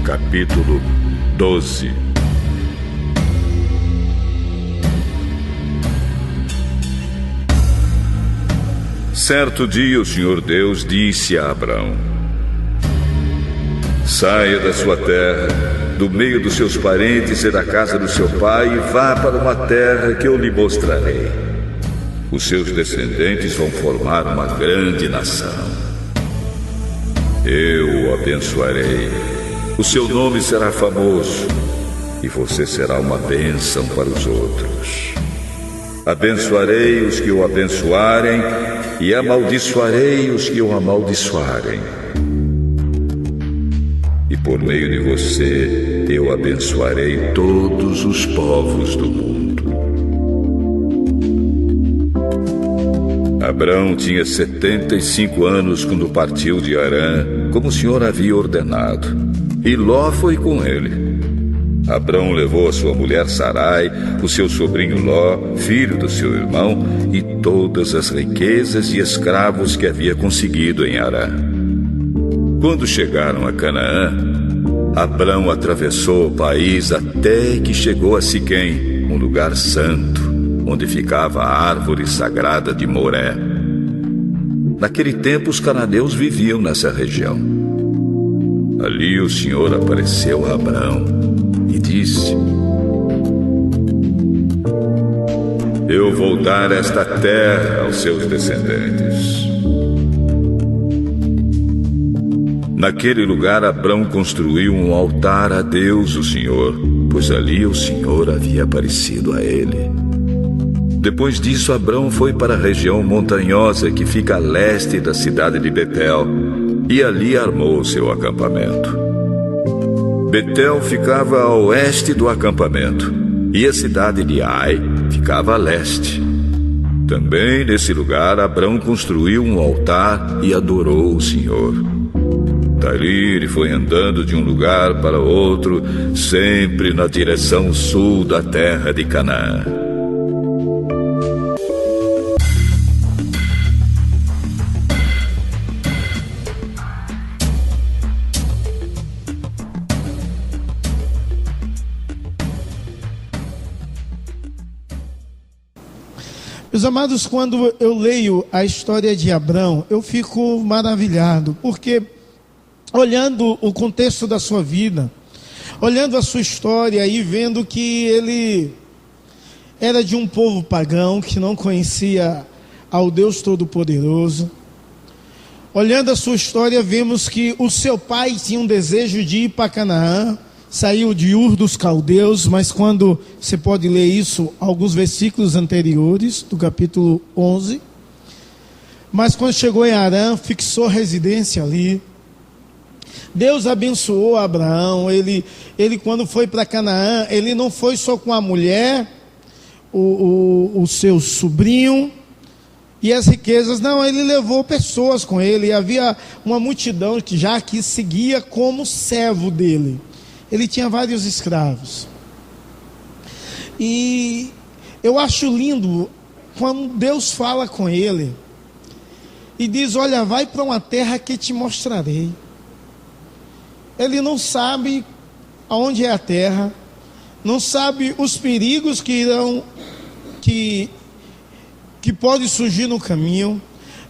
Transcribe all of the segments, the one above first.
capítulo 12. Certo dia o Senhor Deus disse a Abrão: saia da sua terra, do meio dos seus parentes e da casa do seu pai, e vá para uma terra que eu lhe mostrarei. Os seus descendentes vão formar uma grande nação. Eu o abençoarei. O seu nome será famoso, e você será uma bênção para os outros. Abençoarei os que o abençoarem, e amaldiçoarei os que o amaldiçoarem. E por meio de você, eu abençoarei todos os povos do mundo. Abrão tinha 75 anos quando partiu de Harã, como o Senhor havia ordenado, e Ló foi com ele. Abrão levou a sua mulher Sarai, o seu sobrinho Ló, filho do seu irmão, e todas as riquezas e escravos que havia conseguido em Harã. Quando chegaram a Canaã, Abrão atravessou o país até que chegou a Siquém, um lugar santo, onde ficava a árvore sagrada de Moré. Naquele tempo os cananeus viviam nessa região. Ali o Senhor apareceu a Abrão e disse: eu vou dar esta terra aos seus descendentes. Naquele lugar Abrão construiu um altar a Deus, o Senhor, pois ali o Senhor havia aparecido a ele. Depois disso, Abrão foi para a região montanhosa que fica a leste da cidade de Betel, e ali armou seu acampamento. Betel ficava a oeste do acampamento, e a cidade de Ai ficava a leste. Também nesse lugar, Abrão construiu um altar e adorou o Senhor. Dali ele foi andando de um lugar para outro, sempre na direção sul da terra de Canaã. Meus amados, quando eu leio a história de Abrão, eu fico maravilhado, porque olhando o contexto da sua vida, olhando a sua história e vendo que ele era de um povo pagão, que não conhecia ao Deus Todo-Poderoso. Olhando a sua história, vemos que o seu pai tinha um desejo de ir para Canaã, saiu de Ur dos Caldeus, mas quando você pode ler isso, alguns versículos anteriores, do capítulo 11. Mas quando chegou em Harã, fixou residência ali. Deus abençoou Abraão. Ele quando foi para Canaã, ele não foi só com a mulher, o seu sobrinho e as riquezas, não, ele levou pessoas com ele. E havia uma multidão que já que seguia como servo dele. Ele tinha vários escravos. E eu acho lindo quando Deus fala com ele e diz: olha, vai para uma terra que te mostrarei. Ele não sabe aonde é a terra, não sabe os perigos que pode surgir no caminho,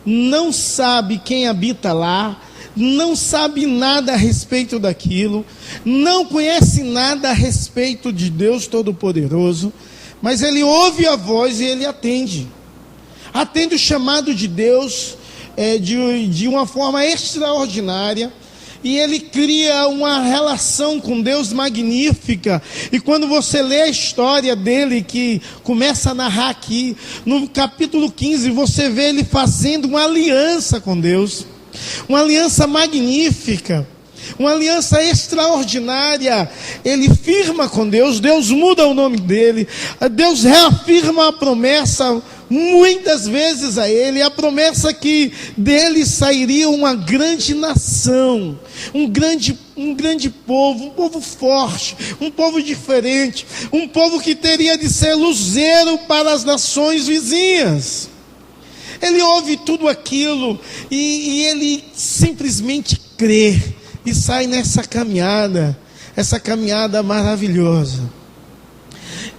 não sabe quem habita lá, não sabe nada a respeito daquilo, não conhece nada a respeito de Deus Todo-Poderoso, mas ele ouve a voz e ele atende o chamado de Deus de uma forma extraordinária, e ele cria uma relação com Deus magnífica. E quando você lê a história dele, que começa a narrar aqui, no capítulo 15, você vê ele fazendo uma aliança com Deus, uma aliança magnífica, uma aliança extraordinária. Ele firma com Deus, Deus muda o nome dele, Deus reafirma a promessa muitas vezes a ele, a promessa que dele sairia uma grande nação, um grande povo, um povo forte, um povo diferente, um povo que teria de ser luzeiro para as nações vizinhas. Ele ouve tudo aquilo e ele simplesmente crê e sai nessa caminhada. essa caminhada maravilhosa.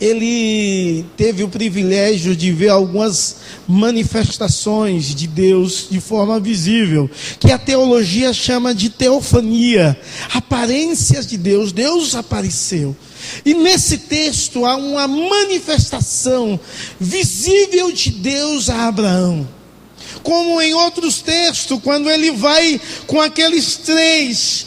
Ele teve o privilégio de ver algumas manifestações de Deus de forma visível, que a teologia chama de teofania, aparências de Deus. Deus apareceu. E nesse texto há uma manifestação visível de Deus a Abraão. Como em outros textos, quando ele vai com aqueles três,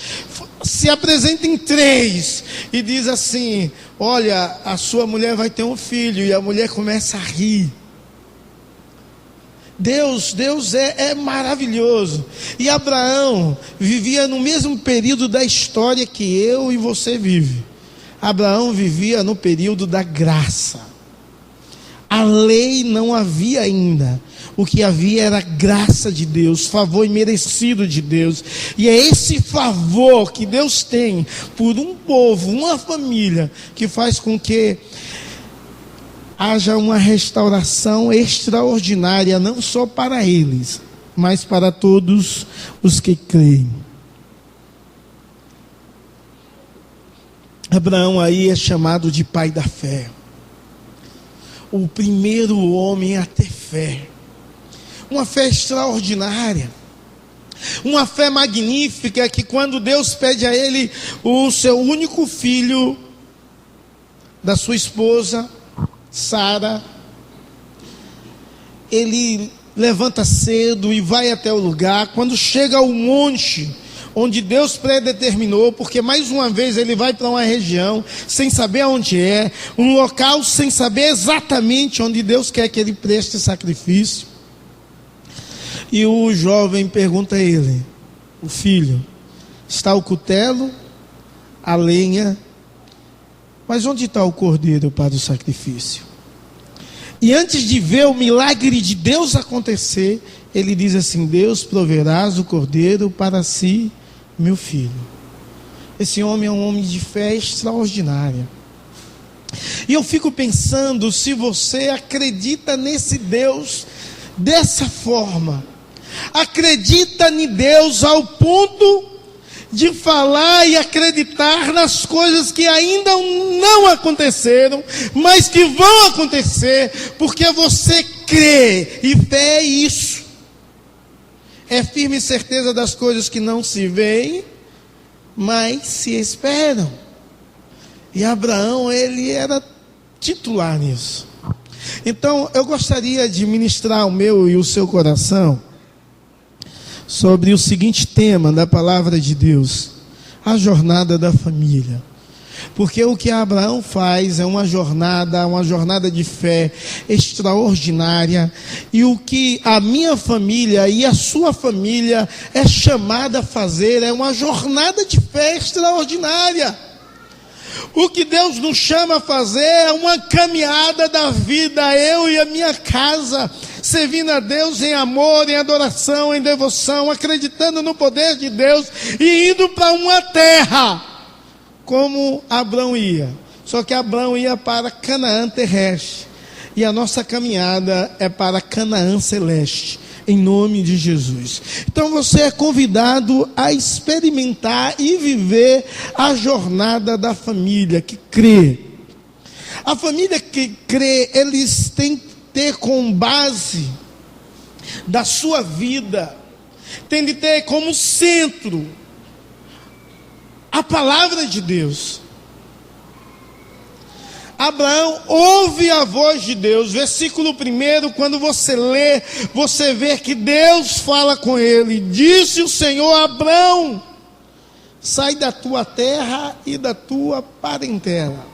se apresenta em três, e diz assim: olha, a sua mulher vai ter um filho, e a mulher começa a rir. Deus é maravilhoso. E Abraão vivia no mesmo período da história que eu e você vive. Abraão vivia no período da graça. A lei não havia ainda. O que havia era a graça de Deus, favor imerecido de Deus. E é esse favor que Deus tem por um povo, uma família, que faz com que haja uma restauração extraordinária, não só para eles, mas para todos os que creem. Abraão aí é chamado de pai da fé. O primeiro homem a ter fé. Uma fé extraordinária. Uma fé magnífica, que quando Deus pede a ele o seu único filho da sua esposa Sara, ele levanta cedo e vai até o lugar. Quando chega ao monte onde Deus predeterminou, porque mais uma vez ele vai para uma região sem saber aonde é, um local sem saber exatamente onde Deus quer que ele preste sacrifício. E o jovem pergunta a ele, o filho: está o cutelo, a lenha, mas onde está o cordeiro para o sacrifício? E antes de ver o milagre de Deus acontecer, ele diz assim: Deus, proverás o cordeiro para si, meu filho. Esse homem é um homem de fé extraordinária. E eu fico pensando, se você acredita nesse Deus dessa forma, acredita em Deus ao ponto de falar e acreditar nas coisas que ainda não aconteceram, mas que vão acontecer, porque você crê, e fé é isso. É firme certeza das coisas que não se veem, mas se esperam. E Abraão, ele era titular nisso. Então, eu gostaria de ministrar o meu e o seu coração sobre o seguinte tema da palavra de Deus: a jornada da família. Porque o que Abraão faz é uma jornada de fé extraordinária. E o que a minha família e a sua família é chamada a fazer é uma jornada de fé extraordinária. O que Deus nos chama a fazer é uma caminhada da vida, eu e a minha casa, servindo a Deus em amor, em adoração, em devoção, acreditando no poder de Deus e indo para uma terra, como Abraão ia. Só que Abraão ia para Canaã terrestre, e a nossa caminhada é para Canaã celeste, em nome de Jesus. Então você é convidado a experimentar e viver a jornada da família que crê. A família que crê, eles têm que ter como base da sua vida, tem de ter como centro a palavra de Deus. Abraão ouve a voz de Deus. Versículo 1, quando você lê, você vê que Deus fala com ele. Disse o Senhor a Abraão: sai da tua terra e da tua parentela.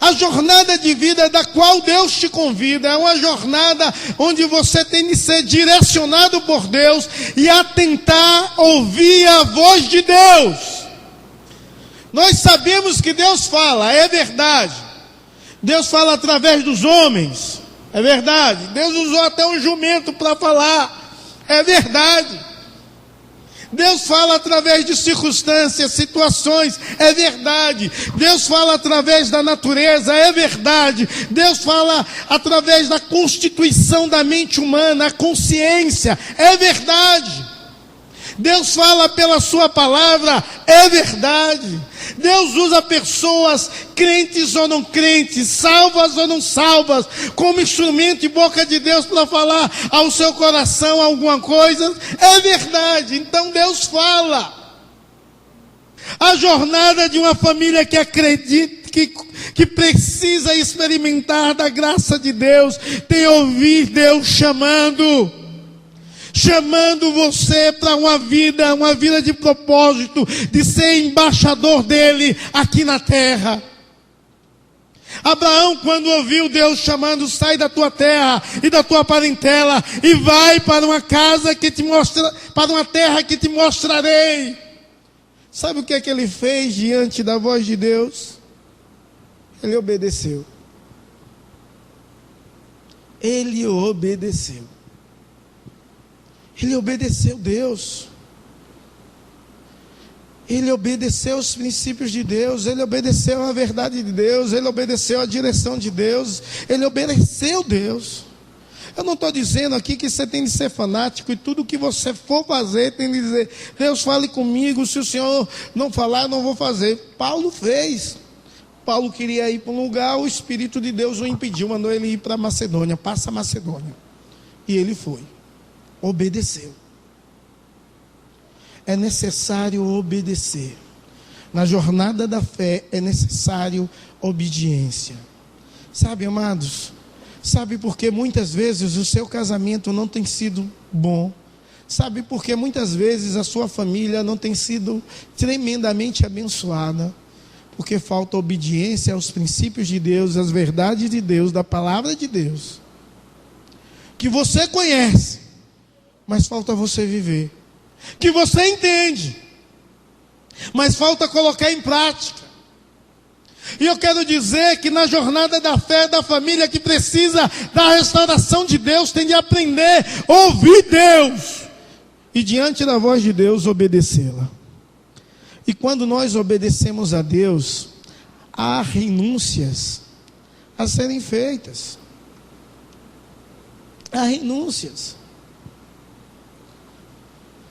A jornada de vida da qual Deus te convida é uma jornada onde você tem de ser direcionado por Deus e atentar, ouvir a voz de Deus. Nós sabemos que Deus fala, é verdade. Deus fala através dos homens, é verdade. Deus usou até um jumento para falar, é verdade. Deus fala através de circunstâncias, situações, é verdade. Deus fala através da natureza, é verdade. Deus fala através da constituição da mente humana, a consciência, é verdade. Deus fala pela sua palavra, é verdade. Deus usa pessoas, crentes ou não crentes, salvas ou não salvas, como instrumento e boca de Deus para falar ao seu coração alguma coisa, é verdade. Então Deus fala. A jornada de uma família que acredita, que precisa experimentar da graça de Deus, tem ouvir Deus chamando você para uma vida de propósito, de ser embaixador dele aqui na terra. Abraão, quando ouviu Deus chamando, sai da tua terra e da tua parentela e vai para uma casa que te mostra, para uma terra que te mostrarei. Sabe o que é que ele fez diante da voz de Deus? Ele obedeceu. Ele obedeceu. Ele obedeceu Deus. Ele obedeceu os princípios de Deus. Ele obedeceu a verdade de Deus. Ele obedeceu a direção de Deus. Ele obedeceu Deus. Eu não estou dizendo aqui que você tem de ser fanático e tudo que você for fazer tem de dizer, Deus fale comigo, se o Senhor não falar eu não vou fazer. Paulo fez. Paulo queria ir para um lugar, o Espírito de Deus o impediu, mandou ele ir para Macedônia, passa a Macedônia. E ele foi. Obedeceu. É necessário obedecer. Na jornada da fé é necessário obediência. Sabe, amados? Sabe por que muitas vezes o seu casamento não tem sido bom? Sabe por que muitas vezes a sua família não tem sido tremendamente abençoada? Porque falta obediência aos princípios de Deus, às verdades de Deus, da palavra de Deus. Que você conhece, mas falta você viver. Que você entende, mas falta colocar em prática. E eu quero dizer que na jornada da fé da família que precisa da restauração de Deus, tem de aprender a ouvir Deus e diante da voz de Deus obedecê-la. E quando nós obedecemos a Deus, há renúncias a serem feitas. Há renúncias.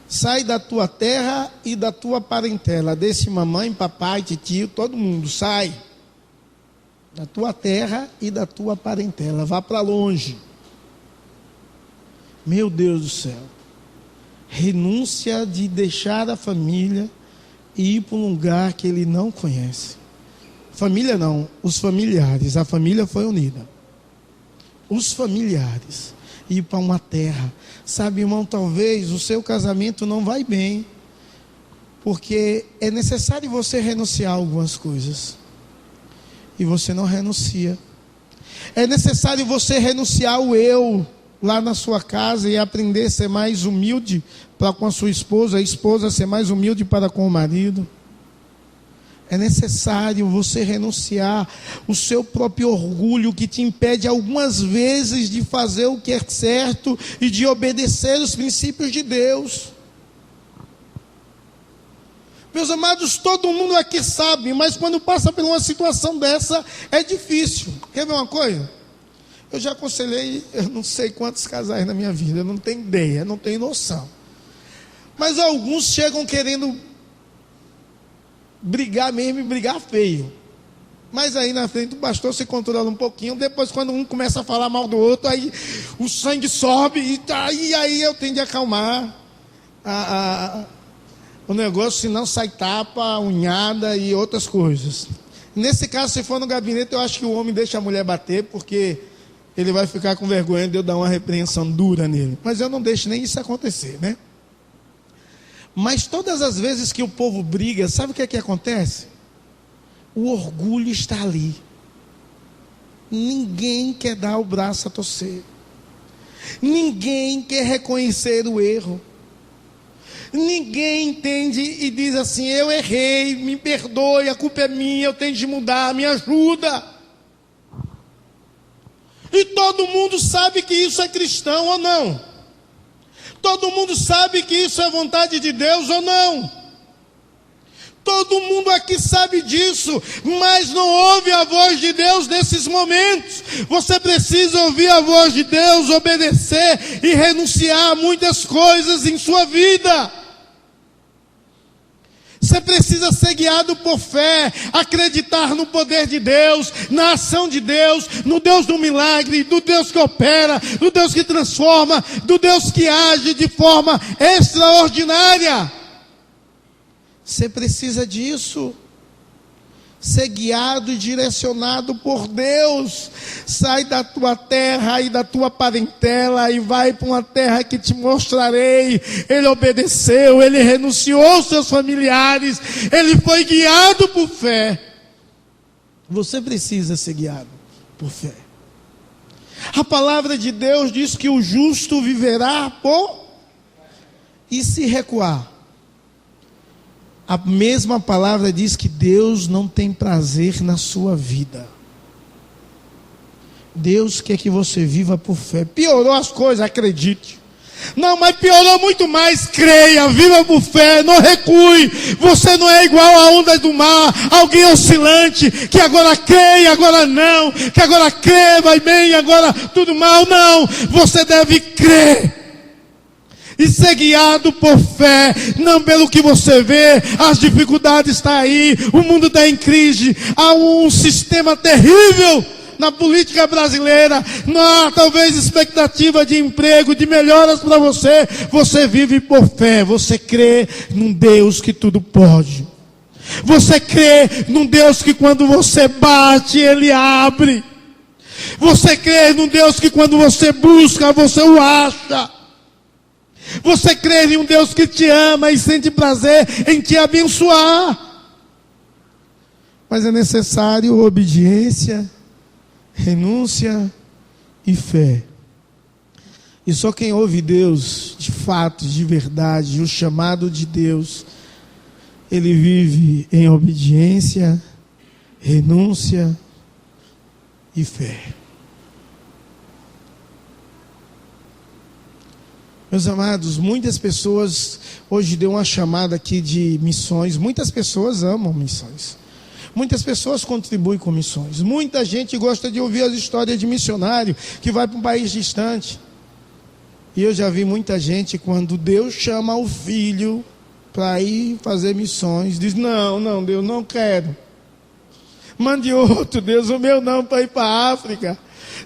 Sai da tua terra e da tua parentela. Deixe mamãe, papai, tio, todo mundo. Sai da tua terra e da tua parentela. Vá para longe. Meu Deus do céu. Renúncia de deixar a família e ir para um lugar que ele não conhece. Família não, os familiares. A família foi unida. Os familiares. Ir para uma terra. Sabe, irmão, talvez o seu casamento não vai bem, porque é necessário você renunciar a algumas coisas, e você não renuncia. É necessário você renunciar ao eu lá na sua casa e aprender a ser mais humilde para com a sua esposa, a esposa ser mais humilde para com o marido. É necessário você renunciar o seu próprio orgulho que te impede algumas vezes de fazer o que é certo e de obedecer os princípios de Deus. Meus amados, todo mundo aqui sabe, mas quando passa por uma situação dessa é difícil. Quer ver uma coisa? Eu já aconselhei, eu não sei quantos casais na minha vida, eu não tenho ideia, não tenho noção. Mas alguns chegam querendo brigar mesmo e brigar feio. Mas aí na frente o pastor se controla um pouquinho. Depois quando um começa a falar mal do outro, aí o sangue sobe e aí eu tenho de acalmar o negócio, senão sai tapa, unhada e outras coisas. Nesse caso, se for no gabinete, eu acho que o homem deixa a mulher bater, porque ele vai ficar com vergonha de eu dar uma repreensão dura nele. Mas eu não deixo nem isso acontecer, né? Mas todas as vezes que o povo briga, sabe o que é que acontece? O orgulho está ali. Ninguém quer dar o braço a torcer. Ninguém quer reconhecer o erro. Ninguém entende e diz assim, eu errei, me perdoe, a culpa é minha, eu tenho de mudar, me ajuda. E todo mundo sabe que isso é cristão ou não? Todo mundo sabe que isso é vontade de Deus ou não? Todo mundo aqui sabe disso, mas não ouve a voz de Deus nesses momentos. Você precisa ouvir a voz de Deus, obedecer e renunciar a muitas coisas em sua vida. precisa ser guiado por fé, acreditar no poder de Deus, na ação de Deus, no Deus do milagre, do Deus que opera, do Deus que transforma, do Deus que age de forma extraordinária. Você precisa disso. Ser guiado e direcionado por Deus. Sai da tua terra e da tua parentela e vai para uma terra que te mostrarei. Ele obedeceu, ele renunciou aos seus familiares, ele foi guiado por fé. Você precisa ser guiado por fé. A palavra de Deus diz que o justo viverá por... E se recuar? A mesma palavra diz que Deus não tem prazer na sua vida. Deus quer que você viva por fé. Piorou as coisas, acredite. Não, mas piorou muito mais. Creia, viva por fé, não recue. Você não é igual a onda do mar, alguém oscilante, que agora creia, agora não, que agora crê, vai bem, agora tudo mal. Não, você deve crer e ser guiado por fé, não pelo que você vê. As dificuldades estão aí, o mundo está em crise, há um sistema terrível na política brasileira, não há talvez expectativa de emprego, de melhoras para você. Você vive por fé, você crê num Deus que tudo pode. Você crê num Deus que quando você bate, Ele abre. Você crê num Deus que quando você busca, você o acha. Você crê em um Deus que te ama e sente prazer em te abençoar. Mas é necessário obediência, renúncia e fé. E só quem ouve Deus de fato, de verdade, o chamado de Deus, ele vive em obediência, renúncia e fé. Meus amados, muitas pessoas, hoje deu uma chamada aqui de missões, muitas pessoas amam missões, muitas pessoas contribuem com missões, muita gente gosta de ouvir as histórias de missionário que vai para um país distante, e eu já vi muita gente, quando Deus chama o filho para ir fazer missões, diz, não, Deus, não quero, mande outro, Deus, o meu não, para ir para a África.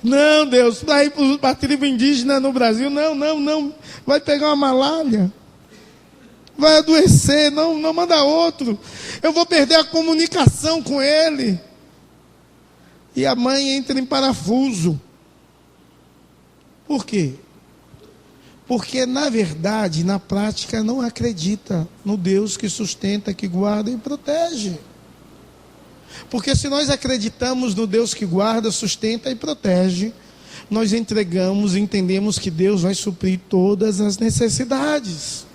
Não, Deus, para ir para a tribo indígena no Brasil, não, vai pegar uma malária, vai adoecer, não manda outro, eu vou perder a comunicação com ele. E a mãe entra em parafuso. Por quê? Porque na verdade, na prática, não acredita no Deus que sustenta, que guarda e protege. Porque se nós acreditamos no Deus que guarda, sustenta e protege, nós entregamos e entendemos que Deus vai suprir todas as necessidades.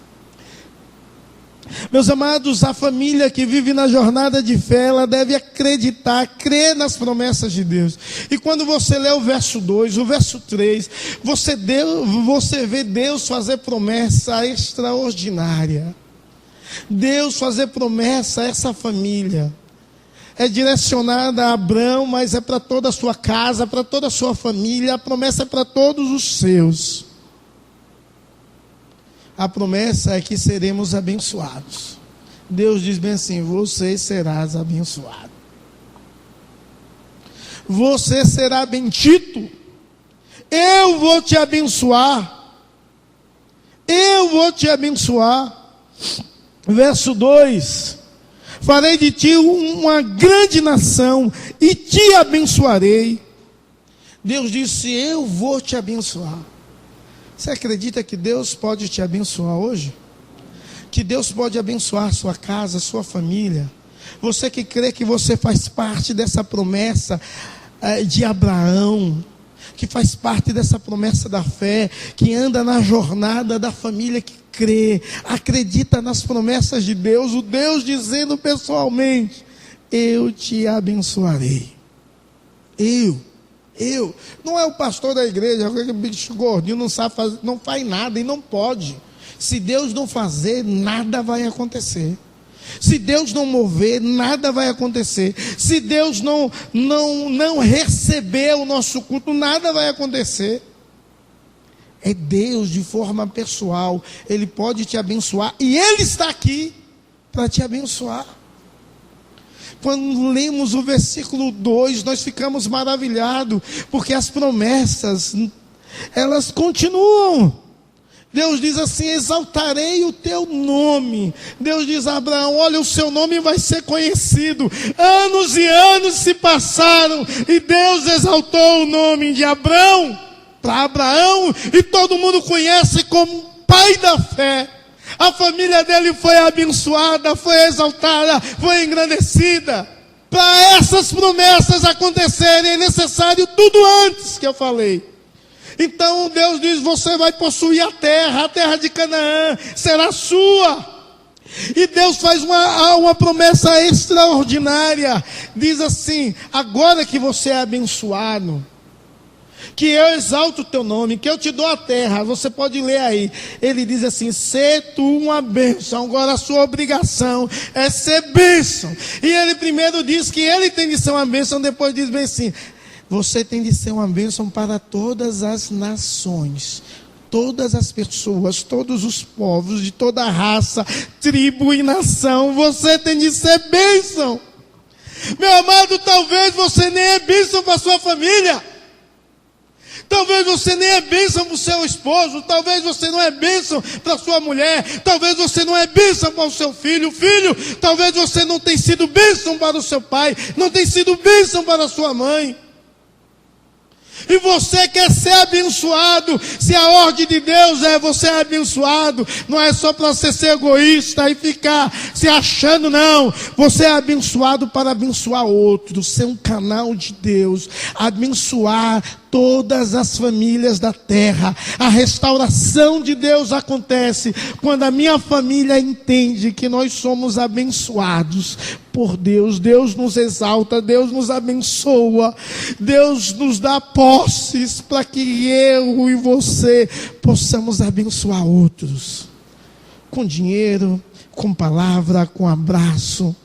Meus amados, a família que vive na jornada de fé, ela deve acreditar, crer nas promessas de Deus. E quando você lê o verso 2, o verso 3, você vê Deus fazer promessa extraordinária. Deus fazer promessa a essa família. É direcionada a Abraão, mas é para toda a sua casa, para toda a sua família. A promessa é para todos os seus. A promessa é que seremos abençoados. Deus diz bem assim, você serás abençoado. Você será bendito. Eu vou te abençoar. Eu vou te abençoar. Verso 2. Farei de ti uma grande nação e te abençoarei. Deus disse, eu vou te abençoar. Você acredita que Deus pode te abençoar hoje? Que Deus pode abençoar sua casa, sua família? Você que crê que você faz parte dessa promessa de Abraão, que faz parte dessa promessa da fé, que anda na jornada da família que crê, acredita nas promessas de Deus, o Deus dizendo pessoalmente, eu te abençoarei. Eu, não é o pastor da igreja, aquele bicho gordinho, não sabe fazer, não faz nada e não pode. Se Deus não fazer, nada vai acontecer. Se Deus não mover, nada vai acontecer. Se Deus não receber o nosso culto, nada vai acontecer. É Deus de forma pessoal. Ele pode te abençoar. E Ele está aqui para te abençoar. Quando lemos o versículo 2, nós ficamos maravilhados, porque as promessas, elas continuam. Deus diz assim: exaltarei o teu nome. Deus diz a Abraão: olha, o seu nome vai ser conhecido. Anos e anos se passaram, e Deus exaltou o nome de Abraão para Abraão, e todo mundo conhece como pai da fé. A família dele foi abençoada, foi exaltada, foi engrandecida. Para essas promessas acontecerem é necessário tudo antes que eu falei. Então Deus diz: você vai possuir a terra de Canaã será sua. E Deus faz uma promessa extraordinária. Diz assim: agora que você é abençoado, que eu exalto o teu nome, que eu te dou a terra. Você pode ler aí. Ele diz assim: sê tu uma bênção. Agora a sua obrigação é ser bênção. E ele primeiro diz que ele tem de ser uma bênção. Depois diz bem assim: você tem de ser uma bênção para todas as nações. Todas as pessoas, todos os povos, de toda raça, tribo e nação. Você tem de ser bênção. Meu amado, talvez você nem é bênção para a sua família. Talvez você nem é bênção para o seu esposo. Talvez você não é bênção para a sua mulher. Talvez você não é bênção para o seu filho. Filho, talvez você não tenha sido bênção para o seu pai. Não tenha sido bênção para a sua mãe. E você quer ser abençoado. Se a ordem de Deus é você é abençoado, não é só para você ser egoísta e ficar se achando, não. Você é abençoado para abençoar outros, ser um canal de Deus, abençoar todas as famílias da terra. A restauração de Deus acontece quando a minha família entende que nós somos abençoados por Deus. Deus nos exalta, Deus nos abençoa, Deus nos dá posses para que eu e você possamos abençoar outros. Com dinheiro, com palavra, com abraço,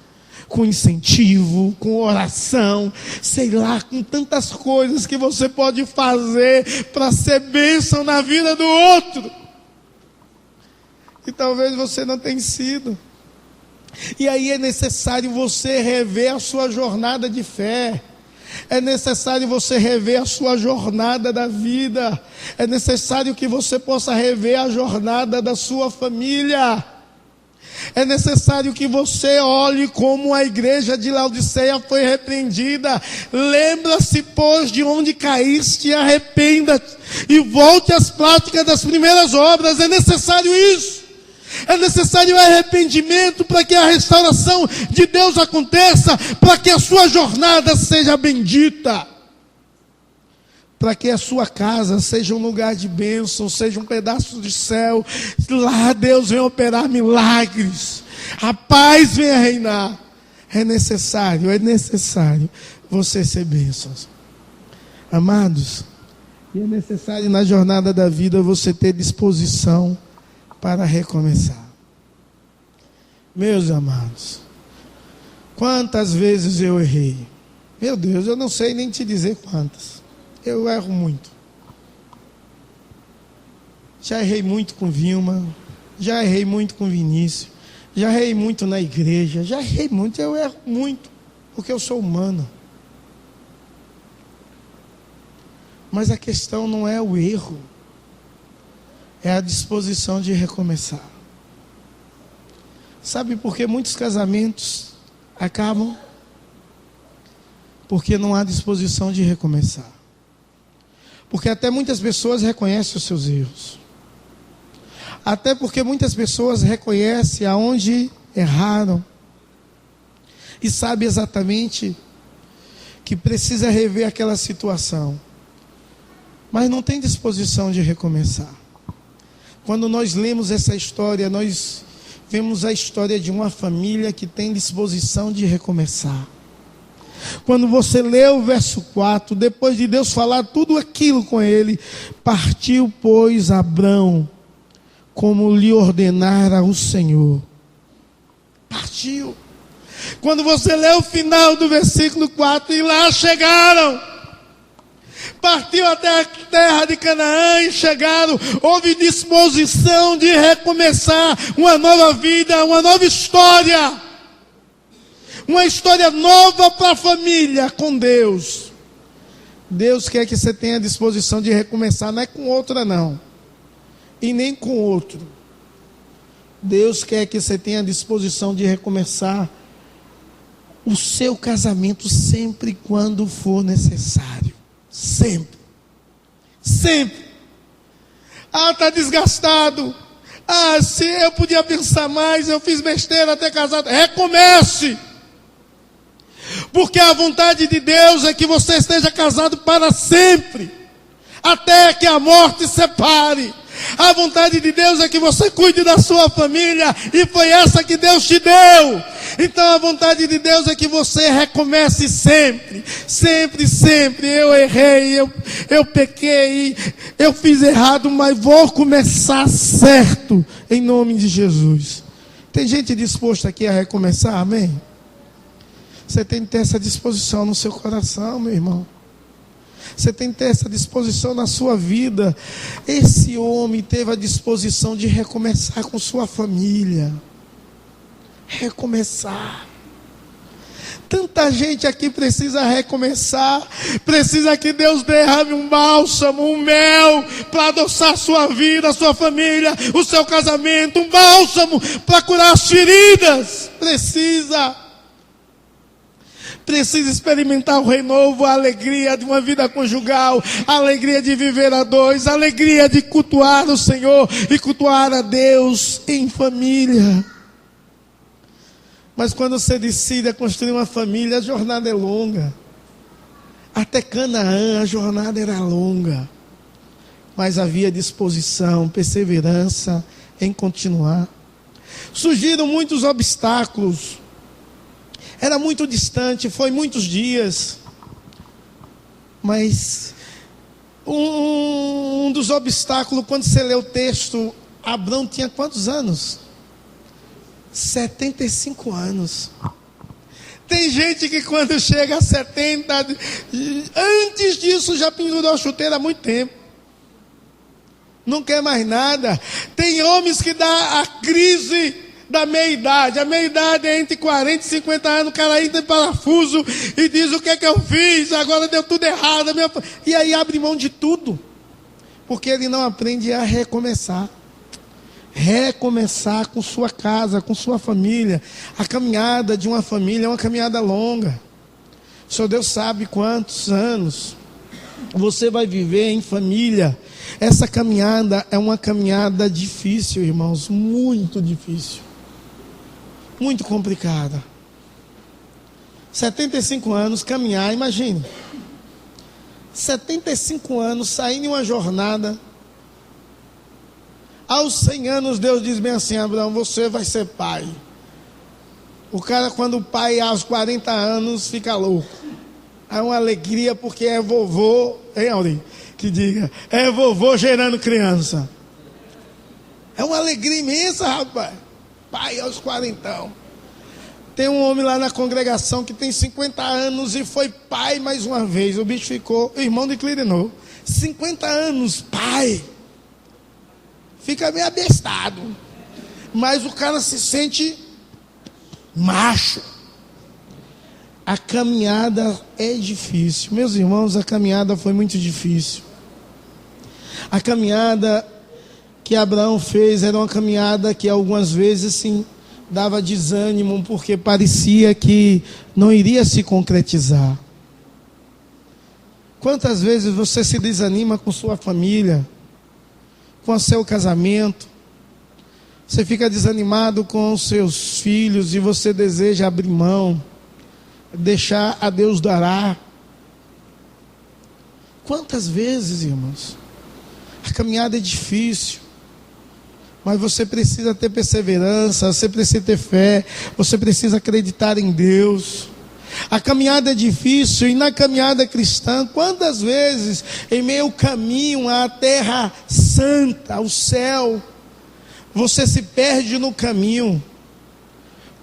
com incentivo, com oração, sei lá, com tantas coisas que você pode fazer para ser bênção na vida do outro. E talvez você não tenha sido. E aí é necessário você rever a sua jornada de fé. É necessário você rever a sua jornada da vida. É necessário que você possa rever a jornada da sua família. É necessário que você olhe como a igreja de Laodiceia foi repreendida. Lembra-se, pois, de onde caíste, e arrependa-te e volte às práticas das primeiras obras. É necessário isso. É necessário arrependimento para que a restauração de Deus aconteça, para que a sua jornada seja bendita, para que a sua casa seja um lugar de bênção, seja um pedaço de céu. Lá Deus vem operar milagres, a paz vem a reinar. É necessário você ser bênçãos, amados. E é necessário na jornada da vida você ter disposição para recomeçar. Meus amados, quantas vezes eu errei? Meu Deus, eu não sei nem te dizer quantas. Eu erro muito. Já errei muito com Vilma, já errei muito com Vinícius, já errei muito na igreja, já errei muito, eu erro muito, porque eu sou humano. Mas a questão não é o erro, é a disposição de recomeçar. Sabe por que muitos casamentos acabam? Porque não há disposição de recomeçar. Porque até muitas pessoas reconhecem os seus erros. Até porque muitas pessoas reconhecem aonde erraram. E sabem exatamente que precisa rever aquela situação. Mas não tem disposição de recomeçar. Quando nós lemos essa história, nós vemos a história de uma família que tem disposição de recomeçar. Quando você lê o verso 4, depois de Deus falar tudo aquilo com ele, partiu, pois, Abrão, como lhe ordenara o Senhor. Partiu. Quando você lê o final do versículo 4, e lá chegaram. partiu até a terra de Canaã e chegaram, houve disposição de recomeçar uma nova vida, uma nova história. Uma história nova para a família com Deus. Deus quer que você tenha disposição de recomeçar, não é com outra não, e nem com outro. Deus quer que você tenha disposição de recomeçar o seu casamento sempre quando for necessário. Sempre. Sempre. Está desgastado. Se eu podia pensar mais, eu fiz besteira até casado. Recomece. Porque a vontade de Deus é que você esteja casado para sempre, até que a morte separe. A vontade de Deus é que você cuide da sua família, e foi essa que Deus te deu. Então a vontade de Deus é que você recomece sempre, sempre, sempre. Eu errei, eu pequei, eu fiz errado, mas vou começar certo, em nome de Jesus. Tem gente disposta aqui a recomeçar, amém? Você tem que ter essa disposição no seu coração, meu irmão. Você tem que ter essa disposição na sua vida. Esse homem teve a disposição de recomeçar com sua família. Recomeçar. Tanta gente aqui precisa recomeçar. Precisa que Deus derrame um bálsamo, um mel, para adoçar a sua vida, a sua família, o seu casamento. Um bálsamo para curar as feridas. Precisa experimentar o renovo, a alegria de uma vida conjugal, a alegria de viver a dois, a alegria de cultuar o Senhor e cultuar a Deus em família. Mas quando você decide construir uma família, a jornada é longa. Até Canaã a jornada era longa, mas havia disposição, perseverança em continuar. Surgiram muitos obstáculos. Era muito distante, foi muitos dias. Mas um dos obstáculos, quando você lê o texto, Abrão tinha quantos anos? 75 anos. Tem gente que quando chega a 70, antes disso já pendurou a chuteira há muito tempo. Não quer mais nada. Tem homens que dá a crise da meia-idade. A meia-idade é entre 40 e 50 anos, o cara entra em parafuso e diz: o que é que eu fiz? Agora deu tudo errado. E aí abre mão de tudo, porque ele não aprende a recomeçar. Recomeçar com sua casa, com sua família. A caminhada de uma família é uma caminhada longa. O Senhor Deus sabe quantos anos você vai viver em família. Essa caminhada é uma caminhada difícil, irmãos, muito difícil. Muito complicada. 75 anos, caminhar, imagine. 75 anos, saindo em uma jornada. Aos 100 anos, Deus diz bem assim: Abraão, você vai ser pai. O cara, quando o pai aos 40 anos, fica louco. É uma alegria, porque é vovô, hein, Aurim? Que diga, é vovô gerando criança. É uma alegria imensa, rapaz. Pai aos 40. Tem um homem lá na congregação que tem 50 anos e foi pai mais uma vez. O bicho ficou irmão de Clirinô. 50 anos, pai. Fica meio abestado. Mas o cara se sente macho. A caminhada é difícil. Meus irmãos, a caminhada foi muito difícil. A caminhada que Abraão fez era uma caminhada que algumas vezes sim dava desânimo, porque parecia que não iria se concretizar. Quantas vezes você se desanima com sua família, com o seu casamento? Você fica desanimado com os seus filhos e você deseja abrir mão, deixar a Deus dará. Quantas vezes, irmãos? A caminhada é difícil, mas você precisa ter perseverança, você precisa ter fé, você precisa acreditar em Deus. A caminhada é difícil, e na caminhada cristã, quantas vezes em meio ao caminho à terra santa, ao céu, você se perde no caminho.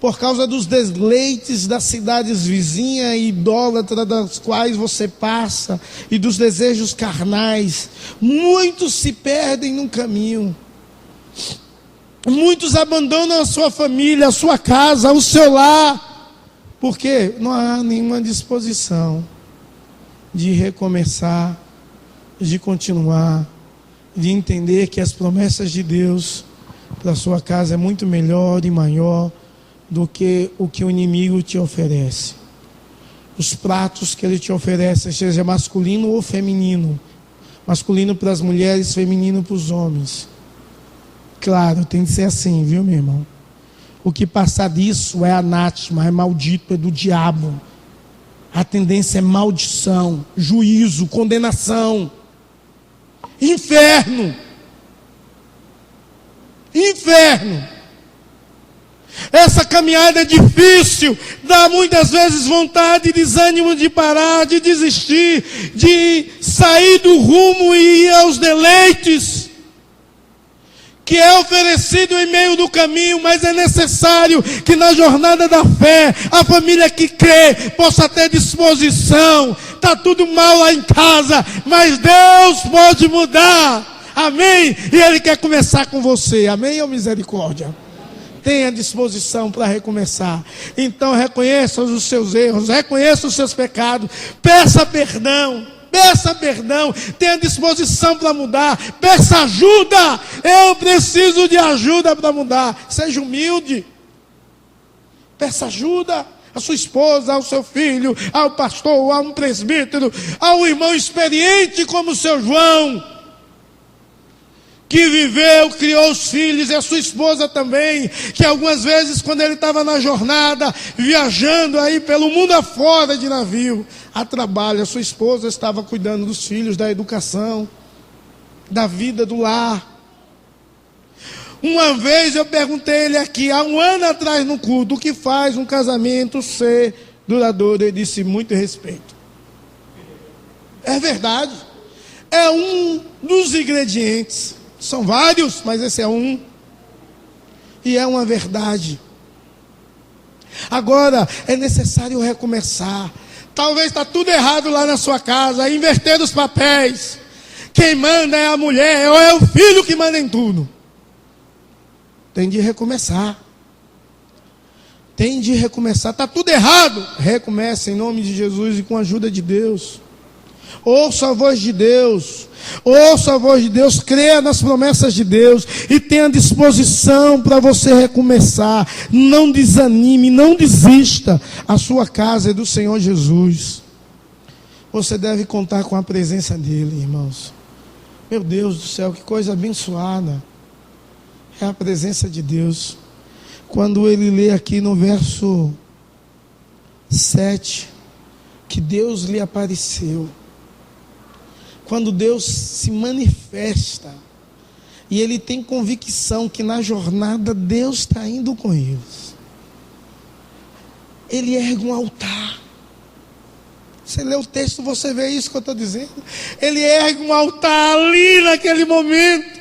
por causa dos deleites das cidades vizinhas e idólatras das quais você passa, e dos desejos carnais, muitos se perdem no caminho. Muitos abandonam a sua família, a sua casa, o seu lar, porque não há nenhuma disposição de recomeçar, de continuar, de entender que as promessas de Deus para a sua casa é muito melhor e maior do que o inimigo te oferece. Os pratos que ele te oferece, seja masculino ou feminino, masculino para as mulheres, feminino para os homens. Claro, tem que ser assim, viu, meu irmão? O que passar disso é anátema, é maldito, é do diabo. A tendência é maldição, juízo, condenação, inferno. Inferno. Essa caminhada é difícil, dá muitas vezes vontade, desânimo de parar, de desistir, de sair do rumo e ir aos deleites que é oferecido em meio do caminho, mas é necessário que na jornada da fé, a família que crê possa ter disposição. Está tudo mal lá em casa, mas Deus pode mudar, amém? E Ele quer começar com você, amém ou misericórdia? Tenha disposição para recomeçar. Então reconheça os seus erros, reconheça os seus pecados, peça perdão, tenha disposição para mudar, peça ajuda. Eu preciso de ajuda para mudar. Seja humilde, peça ajuda à sua esposa, ao seu filho, ao pastor, a um presbítero, ao irmão experiente como o seu João, que viveu, criou os filhos, e a sua esposa também, que algumas vezes quando ele estava na jornada, viajando aí pelo mundo afora de navio, a trabalho, a sua esposa estava cuidando dos filhos, da educação, da vida do lar. Uma vez eu perguntei a ele aqui, há um ano atrás no culto, o que faz um casamento ser duradouro? Ele disse, muito respeito. É verdade, é um dos ingredientes. São vários, mas esse é um. E é uma verdade. Agora, é necessário recomeçar. Talvez está tudo errado lá na sua casa, inverter os papéis. Quem manda é a mulher, ou é o filho que manda em tudo. Tem de recomeçar. Tem de recomeçar. Está tudo errado. Recomece em nome de Jesus e com a ajuda de Deus. Ouça a voz de Deus. Ouça a voz de Deus, creia nas promessas de Deus e tenha disposição para você recomeçar. Não desanime, não desista. A sua casa é do Senhor Jesus. Você deve contar com a presença dEle, irmãos. Meu Deus do céu, que coisa abençoada é a presença de Deus. Quando ele lê aqui no verso 7, que Deus lhe apareceu. Quando Deus se manifesta, e ele tem convicção que na jornada Deus está indo com eles, ele ergue um altar. Você lê o texto, você vê isso que eu estou dizendo. Ele ergue um altar ali naquele momento.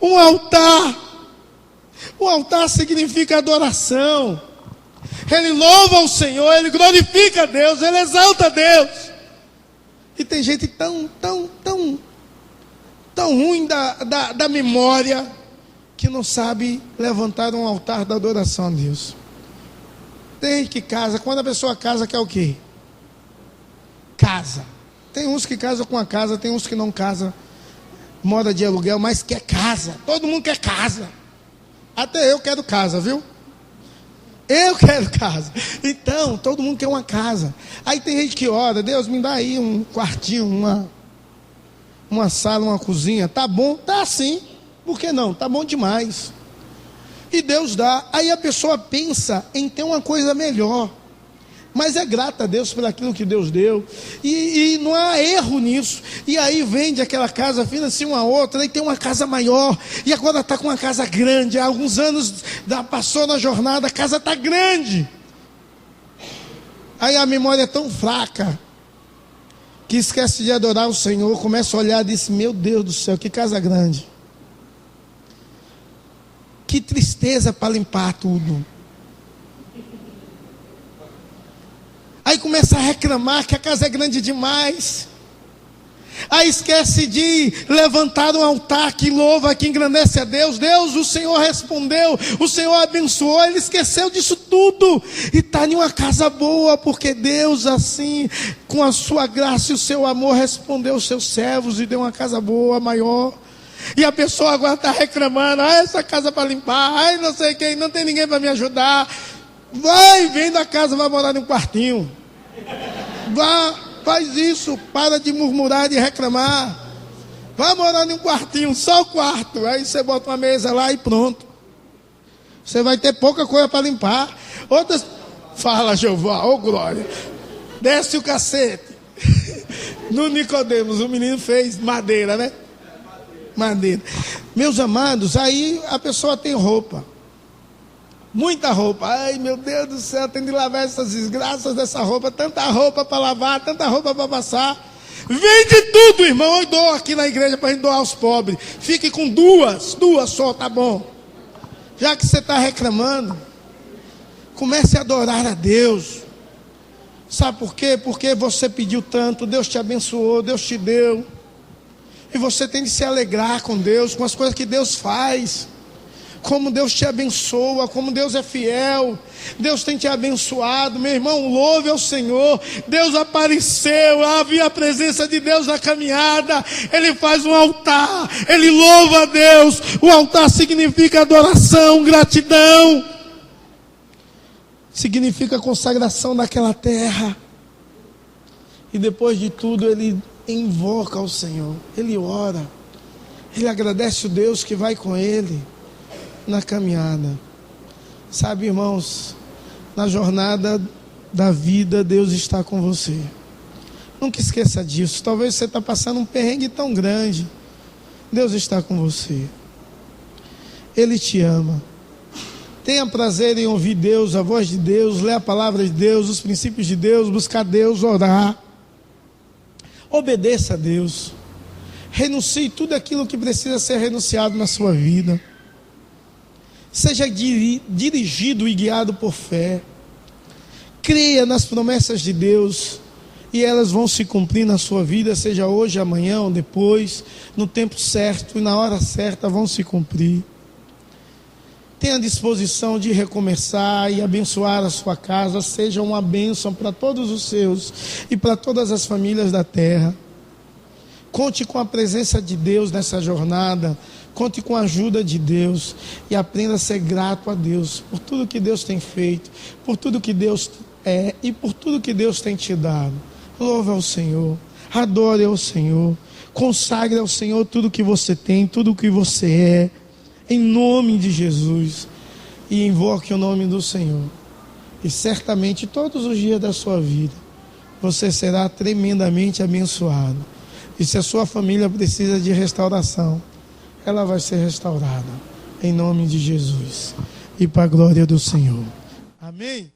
Um altar significa adoração. Ele louva o Senhor, ele glorifica a Deus, ele exalta a Deus. E tem gente tão ruim da memória, que não sabe levantar um altar da adoração a Deus. Tem gente que casa, quando a pessoa casa, quer o quê? Casa. Tem uns que casam com a casa, tem uns que não casam, mora de aluguel, mas quer casa. Todo mundo quer casa. Até eu quero casa, viu? Eu quero casa. Então, todo mundo quer uma casa. Aí tem gente que ora, Deus me dá aí um quartinho, uma sala, uma cozinha. Tá bom? Tá assim. Por que não? Tá bom demais. E Deus dá. Aí a pessoa pensa em ter uma coisa melhor. Mas é grata a Deus por aquilo que Deus deu. E não há erro nisso. E aí vende aquela casa, financia uma outra, e tem uma casa maior. E agora está com uma casa grande. Há alguns anos passou na jornada, a casa está grande. Aí a memória é tão fraca que esquece de adorar o Senhor. Começa a olhar e diz, meu Deus do céu, que casa grande. Que tristeza para limpar tudo. começa a reclamar que a casa é grande demais. Aí esquece de levantar um altar que louva, que engrandece a Deus. Deus, o Senhor respondeu, o Senhor abençoou. Ele esqueceu disso tudo e está em uma casa boa, porque Deus assim, com a sua graça e o seu amor, respondeu os seus servos e deu uma casa boa, maior. E a pessoa agora está reclamando: essa casa para limpar, não sei quem, não tem ninguém para me ajudar. Vai, vem da casa, vai morar num quartinho. Vá, faz isso, para de murmurar, de reclamar. Vai morar num quartinho, só o quarto. Aí você bota uma mesa lá e pronto. Você vai ter pouca coisa para limpar. Outras, fala Jeová, ô glória, desce o cacete. No Nicodemos, o menino fez madeira, né? Madeira. Meus amados, aí a pessoa tem roupa. Muita roupa. Ai, meu Deus do céu, tem de lavar essas desgraças dessa roupa. Tanta roupa para lavar, tanta roupa para passar. Vende tudo, irmão. Eu dou aqui na igreja para a gente doar aos pobres. Fique com duas só, tá bom. Já que você está reclamando, comece a adorar a Deus. Sabe por quê? Porque você pediu tanto, Deus te abençoou, Deus te deu. E você tem de se alegrar com Deus, com as coisas que Deus faz. Como Deus te abençoa, como Deus é fiel. Deus tem te abençoado, meu irmão, louve ao Senhor. Deus apareceu, havia a presença de Deus na caminhada. Ele faz um altar, ele louva a Deus. O altar significa adoração, gratidão. Significa consagração daquela terra. E depois de tudo ele invoca ao Senhor, ele ora, ele agradece o Deus que vai com ele na caminhada. Sabe, irmãos, na jornada da vida, Deus está com você. Nunca esqueça disso. Talvez você está passando um perrengue tão grande, Deus está com você. Ele te ama. Tenha prazer em ouvir Deus, a voz de Deus, ler a palavra de Deus, os princípios de Deus, buscar Deus, orar. Obedeça a Deus. Renuncie tudo aquilo que precisa ser renunciado na sua vida. Seja dirigido e guiado por fé. Creia nas promessas de Deus e elas vão se cumprir na sua vida, seja hoje, amanhã ou depois, no tempo certo e na hora certa vão se cumprir. Tenha disposição de recomeçar e abençoar a sua casa, seja uma bênção para todos os seus e para todas as famílias da terra. Conte com a presença de Deus nessa jornada, conte com a ajuda de Deus e aprenda a ser grato a Deus por tudo que Deus tem feito, por tudo que Deus é e por tudo que Deus tem te dado. Louve ao Senhor, adore ao Senhor, consagre ao Senhor tudo que você tem, tudo que você é, em nome de Jesus, e invoque o nome do Senhor. E certamente todos os dias da sua vida você será tremendamente abençoado. E se a sua família precisa de restauração, ela vai ser restaurada, em nome de Jesus, e para a glória do Senhor. Amém?